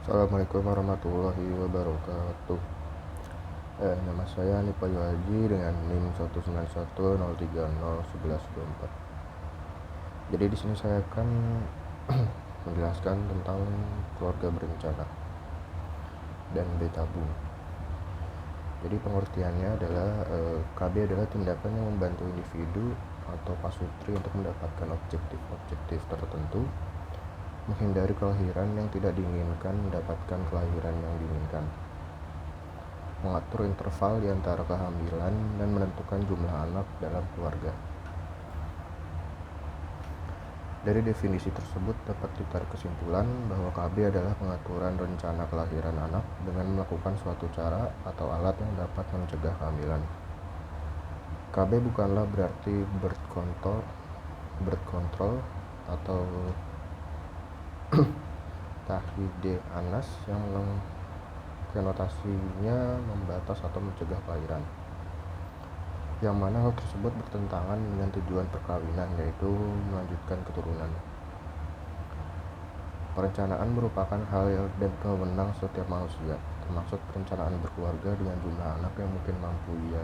Assalamualaikum warahmatullahi wabarakatuh. Nama saya Nipa Haji dengan NIM 19103011124. Jadi di sini saya akan menjelaskan tentang keluarga berencana dan B-tabung. Jadi pengertiannya adalah KB adalah tindakan yang membantu individu atau pasutri untuk mendapatkan objektif tertentu, menghindari kelahiran yang tidak diinginkan, mendapatkan kelahiran yang diinginkan, mengatur interval di antara kehamilan, dan menentukan jumlah anak dalam keluarga. Dari definisi tersebut dapat ditarik kesimpulan bahwa KB adalah pengaturan rencana kelahiran anak dengan melakukan suatu cara atau alat yang dapat mencegah kehamilan. KB bukanlah berarti birth control atau tahlide anas yang konotasinya membatas atau mencegah kelahiran, yang mana hal tersebut bertentangan dengan tujuan perkawinan, yaitu melanjutkan keturunan. Perencanaan merupakan hal dan wewenang setiap manusia, termasuk perencanaan berkeluarga dengan jumlah anak yang mungkin mampu ia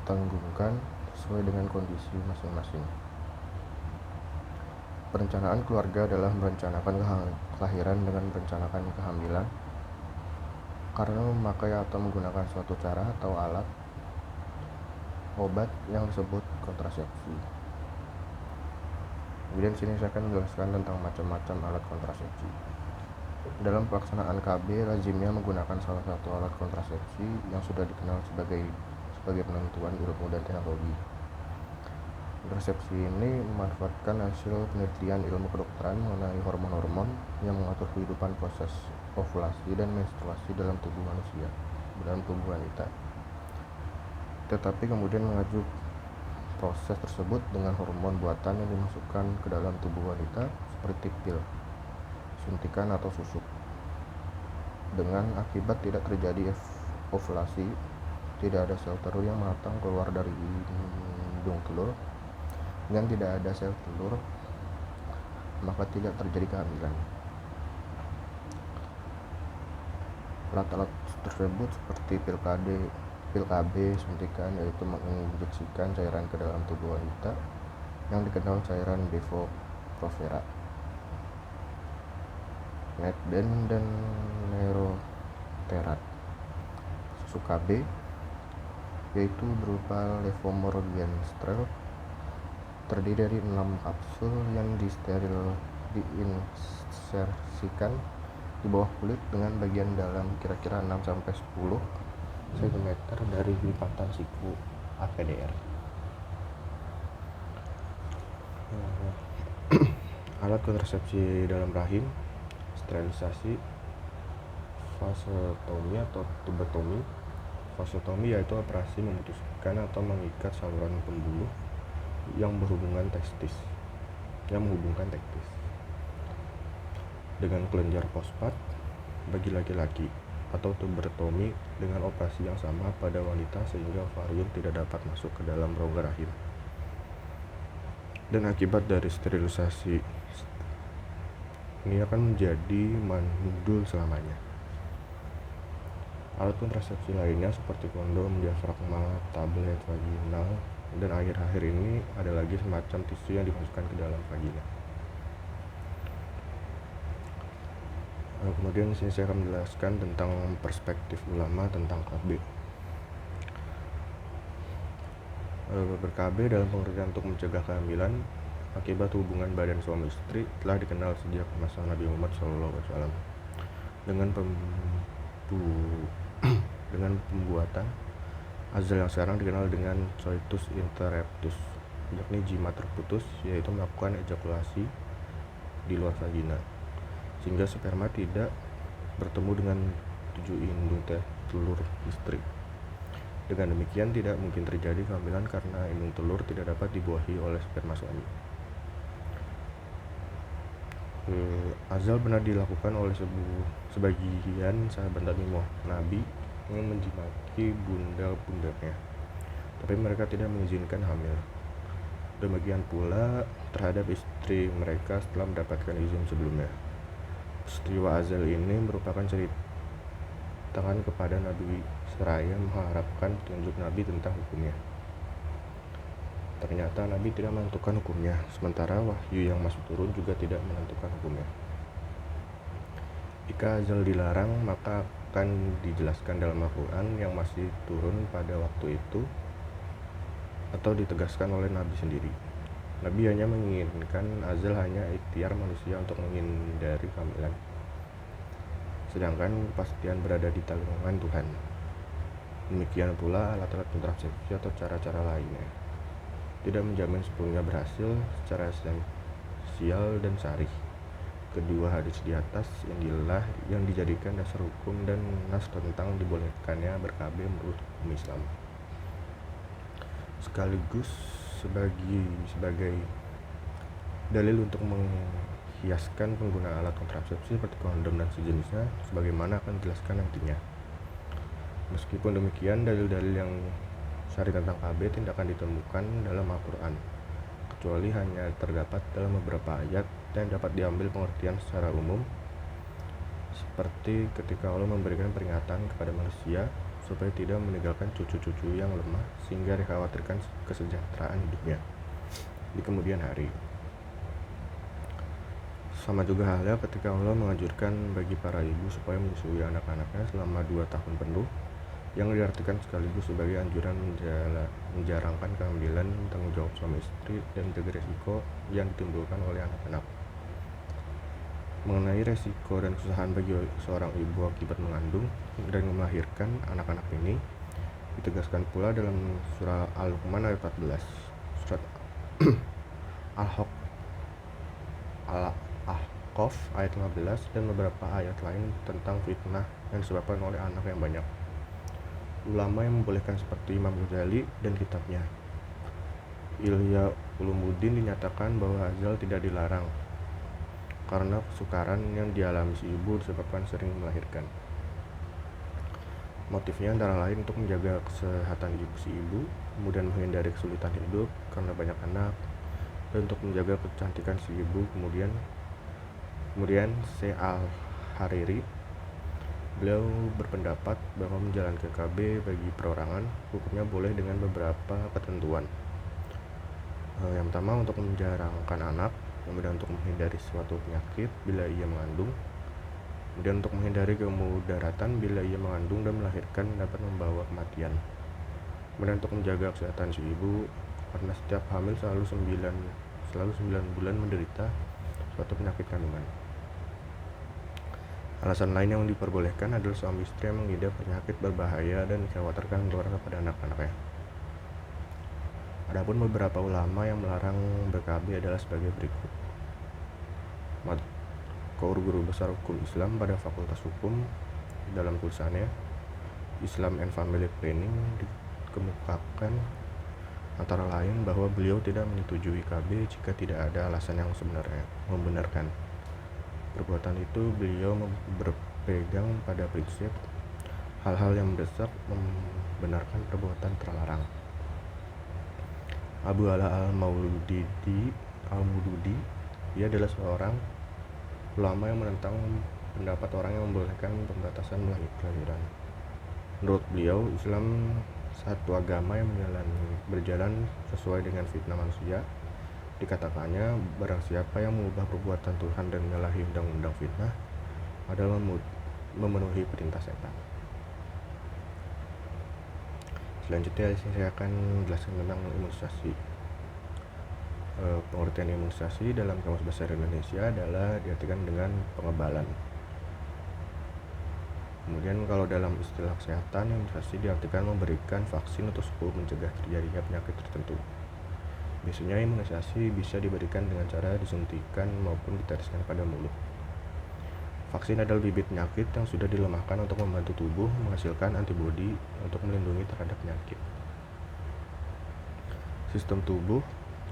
tanggungkan sesuai dengan kondisi masing-masing. Perencanaan keluarga adalah merencanakan kelahiran dengan merencanakan kehamilan karena memakai atau menggunakan suatu cara atau alat obat yang disebut kontrasepsi. Kemudian sini saya akan menjelaskan tentang macam-macam alat kontrasepsi. Dalam pelaksanaan KB, lazimnya menggunakan salah satu alat kontrasepsi yang sudah dikenal sebagai penentuan ilmu dan teknologi. Kontrasepsi ini memanfaatkan hasil penelitian ilmu kedokteran mengenai hormon-hormon yang mengatur kehidupan proses ovulasi dan menstruasi dalam tubuh manusia, dalam tubuh wanita. Tetapi kemudian mengacu proses tersebut dengan hormon buatan yang dimasukkan ke dalam tubuh wanita seperti pil, suntikan atau susuk. Dengan akibat tidak terjadi ovulasi, tidak ada sel telur yang matang keluar dari indung telur, dan tidak ada sel telur, maka tidak terjadi kehamilan. Alat-alat tersebut seperti pil KB, suntikan, yaitu menginjeksikan cairan ke dalam tubuh wanita yang dikenal cairan Depo-Provera, Netden dan Neroterat. Susu KB yaitu berupa levomorgenstrel, terdiri dari 6 kapsul yang diinsersikan di bawah kulit dengan bagian dalam kira-kira 6-10 cm dari lipatan siku APDR. Alat kontrasepsi dalam rahim, sterilisasi, vasektomi atau tubektomi. Vasektomi yaitu operasi memutuskan atau mengikat saluran pembuluh yang menghubungkan testis dengan kelenjar prostat bagi laki-laki, atau tubektomi dengan operasi yang sama pada wanita sehingga ovarium tidak dapat masuk ke dalam rongga rahim. Dan akibat dari sterilisasi ini akan menjadi mandul selamanya. Alat kontrasepsi lainnya seperti kondom, diafragma, tablet vaginal, dan akhir-akhir ini ada lagi semacam tisu yang dimasukkan ke dalam vagina. Kemudian di sini saya akan menjelaskan tentang perspektif ulama tentang KB. Ber-KB dalam pengertian untuk mencegah kehamilan akibat hubungan badan suami istri telah dikenal sejak masa Nabi Muhammad SAW dengan pembuatan azal yang sekarang dikenal dengan coitus interruptus, yakni jimat terputus, yaitu melakukan ejakulasi di luar vagina sehingga sperma tidak bertemu dengan tujuh indung telur istri. Dengan demikian tidak mungkin terjadi kehamilan karena indung telur tidak dapat dibuahi oleh sperma suami. Azal pernah dilakukan oleh sebagian sahabat Nabi yang menjimati bunda-bundanya, tapi mereka tidak mengizinkan hamil. Demikian pula terhadap istri mereka setelah mendapatkan izin sebelumnya. Peristiwa Azal ini merupakan ceritakan kepada Nabi seraya mengharapkan petunjuk Nabi tentang hukumnya. Ternyata Nabi tidak menentukan hukumnya, sementara wahyu yang masuk turun juga tidak menentukan hukumnya. Jika azal dilarang, maka akan dijelaskan dalam Al-Quran yang masih turun pada waktu itu atau ditegaskan oleh Nabi sendiri. Nabi hanya menginginkan azal hanya ikhtiar manusia untuk menghindari kehamilan, sedangkan kepastian berada di tangan Tuhan. Demikian pula alat-alat kontrasepsi atau cara-cara lainnya tidak menjamin sepenuhnya berhasil secara esensial dan syarih. Kedua hadis di atas inilah yang dijadikan dasar hukum dan nas tentang dibolehkannya ber-KB menurut hukum Islam, sekaligus sebagai dalil untuk menghiaskan penggunaan alat kontrasepsi seperti kondom dan sejenisnya, sebagaimana akan dijelaskan nantinya. Meskipun demikian, dalil-dalil yang syarih tentang KB tidak akan ditemukan dalam Al-Quran, kecuali hanya terdapat dalam beberapa ayat yang dapat diambil pengertian secara umum, seperti ketika Allah memberikan peringatan kepada manusia supaya tidak meninggalkan cucu-cucu yang lemah sehingga dikhawatirkan kesejahteraan hidupnya di kemudian hari. Sama juga halnya ketika Allah menganjurkan bagi para ibu supaya menyusui anak-anaknya selama 2 tahun penuh, yang diartikan sekaligus sebagai anjuran menjarangkan kehamilan, tanggung jawab suami istri, dan jaga resiko yang ditimbulkan oleh anak-anak. Mengenai resiko dan kesusahan bagi seorang ibu akibat mengandung dan melahirkan anak-anak ini ditegaskan pula dalam surah Al-Luqman ayat 14, surat Al-Ahqaf ayat 15, dan beberapa ayat lain tentang fitnah yang disebabkan oleh anak yang banyak. Ulama yang membolehkan seperti Imam Ghazali dan kitabnya Ihya Ulumuddin dinyatakan bahwa azal tidak dilarang karena kesukaran yang dialami si ibu disebabkan sering melahirkan. Motifnya antara lain untuk menjaga kesehatan si ibu, kemudian menghindari kesulitan hidup karena banyak anak, dan untuk menjaga kecantikan si ibu. Kemudian C. Al-Hariri, beliau berpendapat bahwa menjalankan KB bagi perorangan hukumnya boleh dengan beberapa ketentuan. Yang pertama, untuk menjarangkan anak, kemudian untuk menghindari suatu penyakit bila ia mengandung, kemudian untuk menghindari kemudaratan bila ia mengandung dan melahirkan dapat membawa kematian, kemudian untuk menjaga kesehatan si ibu karena setiap hamil selalu 9 bulan menderita suatu penyakit kandungan. Alasan lain yang diperbolehkan adalah suami istri yang mengidap penyakit berbahaya dan dikhawatirkan menularkan kepada anak-anaknya. Adapun beberapa ulama yang melarang ber-KB adalah sebagai berikut. Guru besar hukum Islam pada Fakultas Hukum dalam tulisannya Islam and Family Planning dikemukakan antara lain bahwa beliau tidak menyetujui KB jika tidak ada alasan yang sebenarnya membenarkan perbuatan itu. Beliau berpegang pada prinsip hal-hal yang mendesak membenarkan perbuatan terlarang. Abu Ala al-Maududi, ia adalah seorang ulama yang menentang pendapat orang yang membolehkan pembatasan kelahiran. Menurut beliau, Islam satu agama yang berjalan sesuai dengan fitnah manusia. Dikatakannya, barang siapa yang mengubah perbuatan Tuhan dan menyalahi undang-undang fitnah adalah memenuhi perintah setan. Selanjutnya saya akan menjelaskan tentang imunisasi. Pengertian imunisasi dalam Kamus Besar Indonesia adalah diartikan dengan pengebalan. Kemudian kalau dalam istilah kesehatan, imunisasi diartikan memberikan vaksin atau sebelum mencegah terjadinya penyakit tertentu. Biasanya imunisasi bisa diberikan dengan cara disuntikan maupun ditereskan pada mulut. Vaksin adalah bibit penyakit yang sudah dilemahkan untuk membantu tubuh menghasilkan antibodi untuk melindungi terhadap penyakit. Sistem tubuh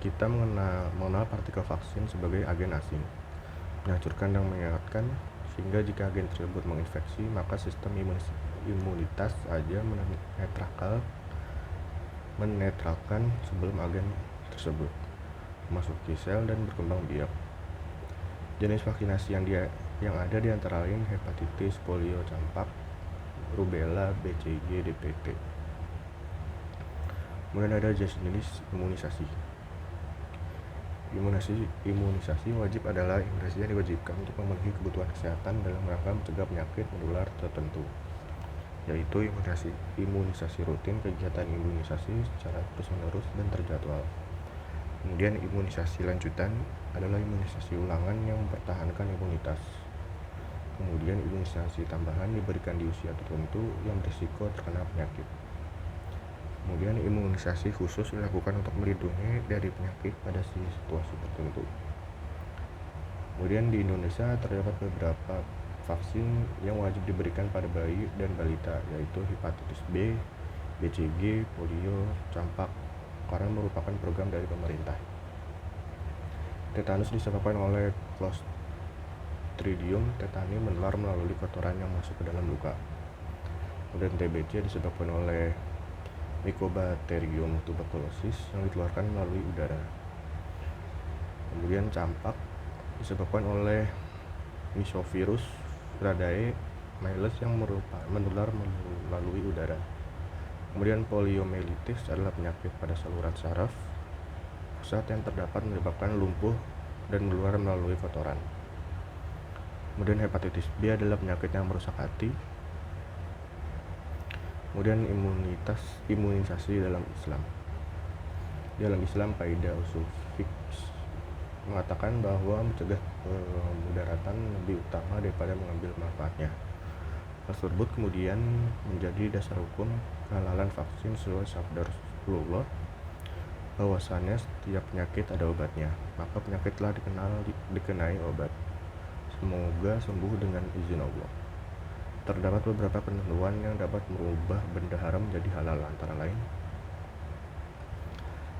kita mengenal partikel vaksin sebagai agen asing, menghancurkan dan mengingatkan, sehingga jika agen tersebut menginfeksi, maka sistem imunitas saja menetralkan sebelum agen tersebut memasuki sel dan berkembang biak. Jenis vaksinasi yang yang ada di antara lain hepatitis, polio, campak, rubella, BCG, DPT. Kemudian ada jenis imunisasi. Imunisasi wajib adalah imunisasi yang diwajibkan untuk memenuhi kebutuhan kesehatan dalam rangka mencegah penyakit menular tertentu, yaitu imunisasi rutin, kegiatan imunisasi secara terus-menerus dan terjadwal. Kemudian imunisasi lanjutan adalah imunisasi ulangan yang mempertahankan imunitas. Kemudian imunisasi tambahan diberikan di usia tertentu yang berisiko terkena penyakit. Kemudian imunisasi khusus dilakukan untuk melindungi dari penyakit pada situasi tertentu. Kemudian di Indonesia terdapat beberapa vaksin yang wajib diberikan pada bayi dan balita, yaitu hepatitis B, BCG, polio, campak, karena merupakan program dari pemerintah. Tetanus disebabkan oleh Clostridium tetani menular melalui kotoran yang masuk ke dalam luka. Kemudian TBC disebabkan oleh Mycobacterium tuberculosis yang dikeluarkan melalui udara. Kemudian campak disebabkan oleh Mysovirus Gradae miles yang menular melalui udara. Kemudian poliomyelitis adalah penyakit pada saluran saraf pusat yang terdapat menyebabkan lumpuh dan menular melalui kotoran. Kemudian hepatitis B adalah penyakit yang merusak hati. Kemudian imunisasi dalam Islam. Dalam Islam, kaidah usul fiqh mengatakan bahwa mencegah mudaratan lebih utama daripada mengambil manfaatnya. Hal tersebut kemudian menjadi dasar hukum kehalalan vaksin sesuai sabda Rasulullah bahwasannya setiap penyakit ada obatnya, maka penyakit telah dikenai obat. Semoga sembuh dengan izin Allah. Terdapat beberapa ketentuan yang dapat merubah benda haram menjadi halal, antara lain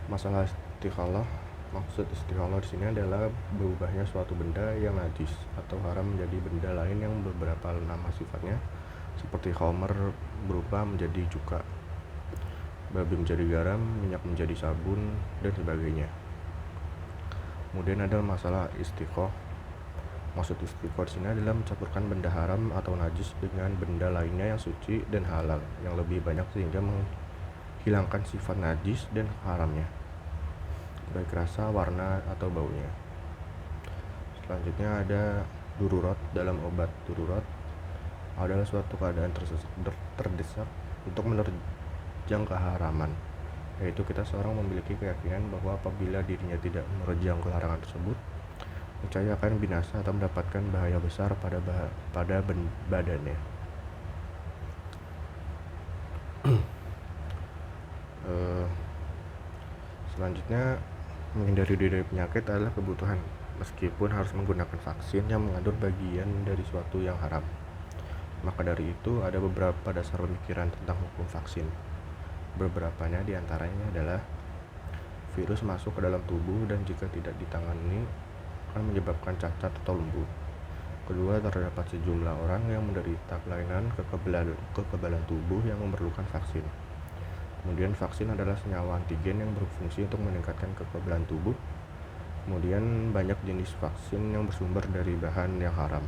masalah istikhalah. Maksud istikhalah di sini adalah berubahnya suatu benda yang najis atau haram menjadi benda lain yang beberapa nama sifatnya, seperti khamar berubah menjadi cuka, babi menjadi garam, minyak menjadi sabun, dan sebagainya. Kemudian ada masalah istiqoh. Maksud istiqoh di sini adalah mencampurkan benda haram atau najis dengan benda lainnya yang suci dan halal yang lebih banyak sehingga menghilangkan sifat najis dan haramnya, baik rasa, warna, atau baunya. Selanjutnya ada darurat dalam obat. Darurat adalah suatu keadaan terdesak untuk menerjang keharaman, yaitu kita seorang memiliki keyakinan bahwa apabila dirinya tidak menerjang kelarangan tersebut, niscaya akan binasa atau mendapatkan bahaya besar pada badannya. Selanjutnya, menghindari diri dari penyakit adalah kebutuhan, meskipun harus menggunakan vaksin yang mengandung bagian dari suatu yang haram. Maka dari itu, ada beberapa dasar pemikiran tentang hukum vaksin. Beberapanya diantaranya adalah virus masuk ke dalam tubuh dan jika tidak ditangani akan menyebabkan cacat atau lumpuh. Kedua, terdapat sejumlah orang yang menderita kelainan kekebalan tubuh yang memerlukan vaksin. Kemudian vaksin adalah senyawa antigen yang berfungsi untuk meningkatkan kekebalan tubuh. Kemudian banyak jenis vaksin yang bersumber dari bahan yang haram.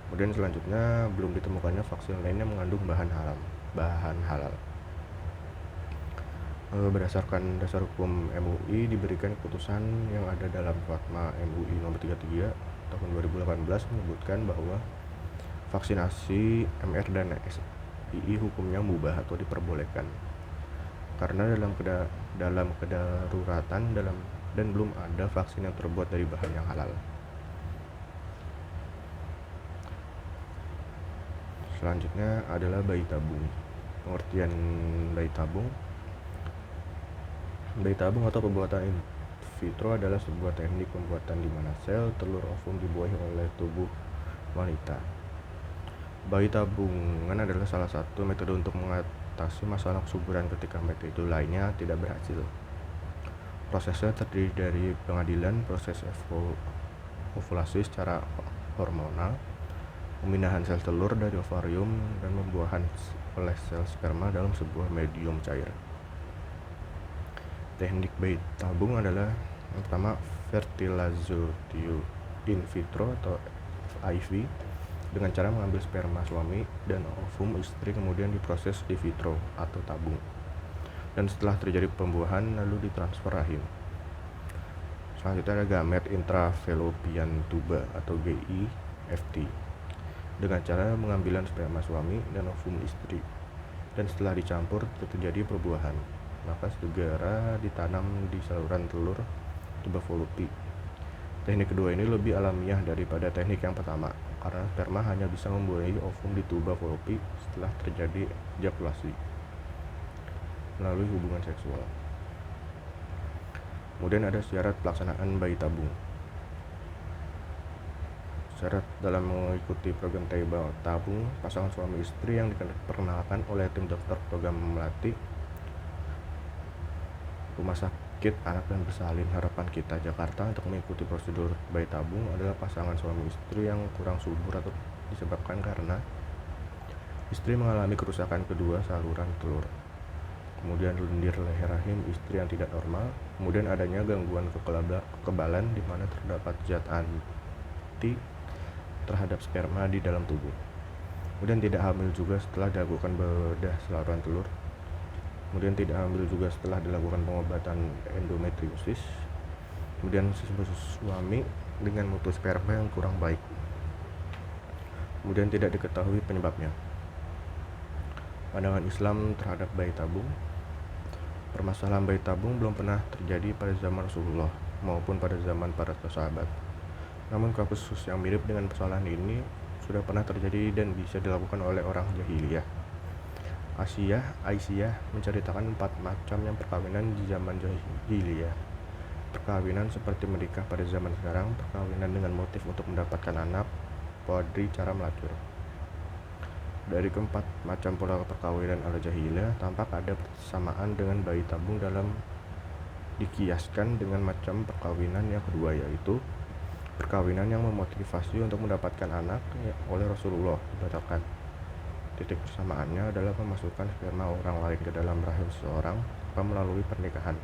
Kemudian selanjutnya, belum ditemukannya vaksin lain yang mengandung bahan halal. Berdasarkan dasar hukum MUI, diberikan keputusan yang ada dalam Fatwa MUI nomor 33 tahun 2018 menyebutkan bahwa vaksinasi MR dan SII hukumnya mubah atau diperbolehkan karena dalam kedaruratan dan belum ada vaksin yang terbuat dari bahan yang halal. Selanjutnya adalah bayi tabung. Pengertian bayi tabung atau pembuatan in vitro adalah sebuah teknik pembuatan di mana sel telur ovum dibuahi oleh tubuh wanita. Bayi tabungan adalah salah satu metode untuk mengatasi masalah kesuburan ketika metode lainnya tidak berhasil. Prosesnya terdiri dari pengadilan, proses ovulasi secara hormonal, pemindahan sel telur dari ovarium, dan pembuahan oleh sel sperma dalam sebuah medium cair. Teknik bayi tabung adalah yang pertama fertilizatio in vitro atau IVI dengan cara mengambil sperma suami dan ovum istri kemudian diproses in vitro atau tabung. Dan setelah terjadi pembuahan lalu ditransfer rahim. Selanjutnya ada gamet intrafellopian tuba atau GIFT dengan cara pengambilan sperma suami dan ovum istri. Dan setelah dicampur terjadi perbuahan, maka segera ditanam di saluran telur tuba fallopi. Teknik kedua ini lebih alamiah daripada teknik yang pertama, karena sperma hanya bisa membuahi ovum di tuba fallopi setelah terjadi ejakulasi melalui hubungan seksual. Kemudian ada syarat pelaksanaan bayi tabung. Syarat dalam mengikuti program tabung pasangan suami istri yang diperkenalkan oleh tim dokter program Melati Rumah Sakit Anak dan Bersalin Harapan Kita Jakarta untuk mengikuti prosedur bayi tabung adalah pasangan suami istri yang kurang subur atau disebabkan karena istri mengalami kerusakan kedua saluran telur, kemudian lendir leher rahim istri yang tidak normal, kemudian adanya gangguan kekebalan di mana terdapat zat anti terhadap sperma di dalam tubuh, kemudian tidak hamil juga setelah dilakukan bedah saluran telur, kemudian tidak hamil juga setelah dilakukan pengobatan endometriosis, kemudian suami dengan mutu sperma yang kurang baik, kemudian tidak diketahui penyebabnya. Pandangan Islam terhadap bayi tabung. Permasalahan bayi tabung belum pernah terjadi pada zaman Rasulullah maupun pada zaman para sahabat. Namun kasus yang mirip dengan persoalan ini sudah pernah terjadi dan bisa dilakukan oleh orang jahiliyah. Aisyah menceritakan 4 macamnya perkawinan di zaman jahiliyah. Perkawinan seperti menikah pada zaman sekarang, perkawinan dengan motif untuk mendapatkan anak, podri cara melacur. Dari keempat macam pola perkawinan ala jahiliyah, tampak ada persamaan dengan bayi tabung dalam dikiaskan dengan macam perkawinan yang kedua, yaitu perkawinan yang memotivasi untuk mendapatkan anak oleh Rasulullah dibatalkan. Titik persamaannya adalah memasukkan sperma orang lain ke dalam rahim seseorang melalui pernikahan.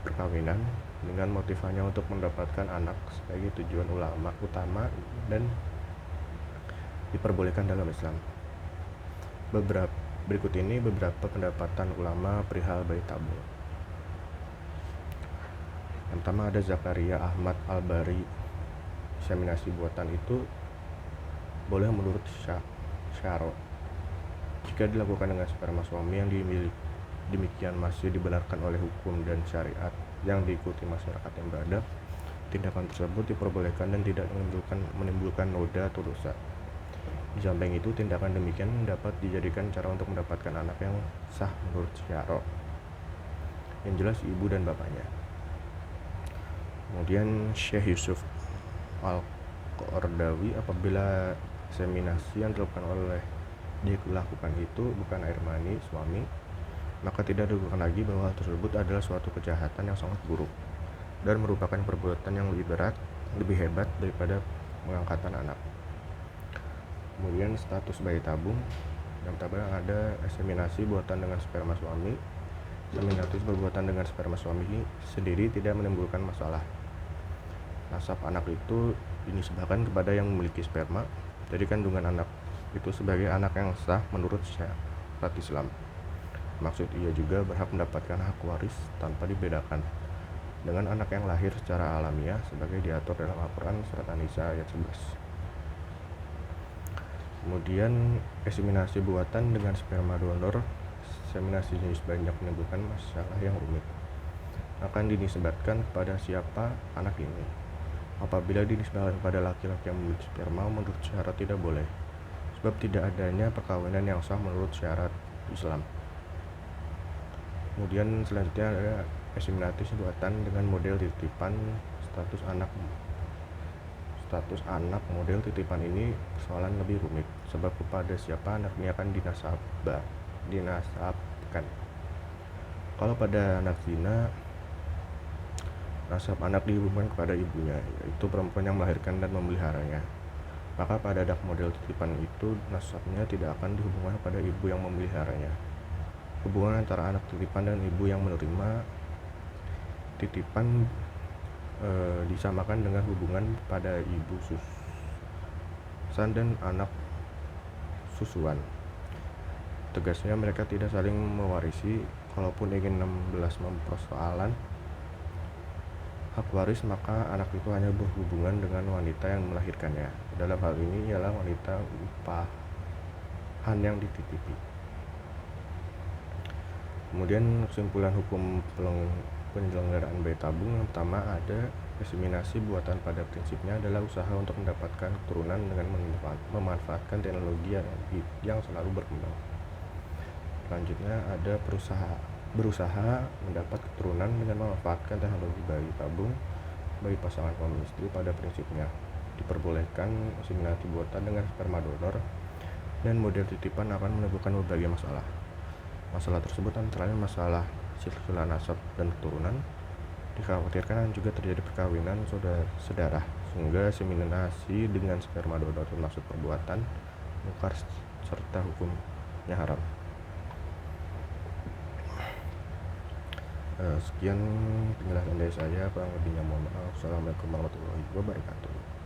Perkawinan dengan motivasinya untuk mendapatkan anak sebagai tujuan utama dan diperbolehkan dalam Islam. Berikut ini beberapa pendapatan ulama perihal bayi tabung. Yang pertama ada Zakaria Ahmad Al-Bari. Inseminasi buatan itu boleh menurut syaro jika dilakukan dengan sperma suami yang demikian masih dibenarkan oleh hukum dan syariat yang diikuti masyarakat yang beradab. Tindakan tersebut diperbolehkan dan tidak menimbulkan noda atau dosa. Di samping itu, tindakan demikian dapat dijadikan cara untuk mendapatkan anak yang sah menurut syaro, yang jelas ibu dan bapaknya. Kemudian Syekh Yusuf Al-Qaradawi, apabila inseminasi yang dilakukan itu bukan air mani suami, maka tidak diragukan lagi bahwa hal tersebut adalah suatu kejahatan yang sangat buruk dan merupakan perbuatan yang lebih hebat daripada pengangkatan anak. Kemudian status bayi tabung. Yang pertama ada inseminasi buatan dengan sperma suami. Inseminasi berbuatan dengan sperma suami sendiri tidak menimbulkan masalah. Nasab anak itu dinisbahkan kepada yang memiliki sperma, jadi kandungan anak itu sebagai anak yang sah menurut syariat Islam. Maksud ia juga berhak mendapatkan hak waris tanpa dibedakan dengan anak yang lahir secara alamiah sebagai diatur dalam Al-Quran surat An-Nisa ayat 11. Kemudian inseminasi buatan dengan sperma donor. Inseminasi jenis banyak menimbulkan masalah yang rumit. Akan dinisbatkan kepada siapa anak ini. Apabila dinisbatkan kepada laki-laki yang memiliki sperma, menurut syarat tidak boleh, sebab tidak adanya perkawinan yang sah menurut syarat Islam. Kemudian selanjutnya ada inseminasi buatan dengan model titipan. Status anak model titipan ini persoalan lebih rumit, sebab kepada siapa anak ini akan dinasabkan. Kalau pada anak zina, nasab anak dihubungkan kepada ibunya, yaitu perempuan yang melahirkan dan memeliharanya. Maka pada anak model titipan itu nasabnya tidak akan dihubungkan pada ibu yang memeliharanya. Hubungan antara anak titipan dan ibu yang menerima titipan disamakan dengan hubungan pada ibu pasan dan anak susuan. Tegasnya mereka tidak saling mewarisi. Kalaupun ingin 16 mempersoalan hak waris, maka anak itu hanya berhubungan dengan wanita yang melahirkannya. Dalam hal ini ialah wanita upahan yang dititipi. Kemudian kesimpulan hukum penyelenggaraan bayi tabung yang pertama ada inseminasi buatan pada prinsipnya adalah usaha untuk mendapatkan keturunan dengan memanfaatkan teknologi yang selalu berkembang. Selanjutnya ada berusaha mendapat keturunan dengan memanfaatkan teknologi bayi tabung bagi pasangan suami istri. Pada prinsipnya diperbolehkan inseminasi buatan dengan sperma donor, dan model titipan akan menimbulkan berbagai masalah. Masalah tersebut antara lain masalah silsilah nasab dan keturunan. Dikhawatirkan juga terjadi perkawinan saudara sehingga inseminasi dengan sperma donor termasuk perbuatan mungkar serta hukumnya haram. Sekian penjelasan dari saya, kurang lebihnya mohon maaf. Assalamualaikum warahmatullahi wabarakatuh.